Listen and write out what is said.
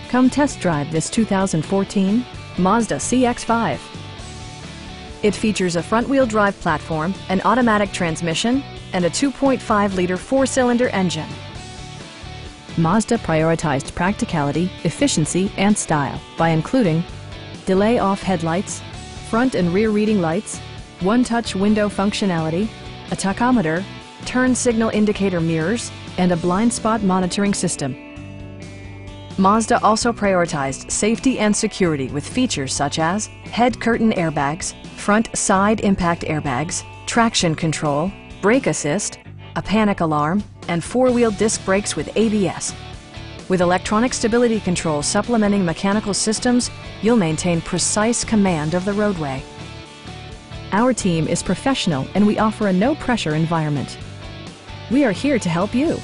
Come test drive this 2014 Mazda CX-5. It features a front-wheel drive platform, an automatic transmission, and a 2.5-liter four-cylinder engine. Mazda prioritized practicality, efficiency, and style by including delay-off headlights, front and rear reading lights, one-touch window functionality, a tachometer, turn signal indicator mirrors, and a blind spot monitoring system. Mazda also prioritized safety and security with features such as head curtain airbags, front side impact airbags, traction control, brake assist, a panic alarm, and four-wheel disc brakes with ABS. With electronic stability control supplementing mechanical systems, you'll maintain precise command of the roadway. Our team is professional and we offer a no-pressure environment. We are here to help you.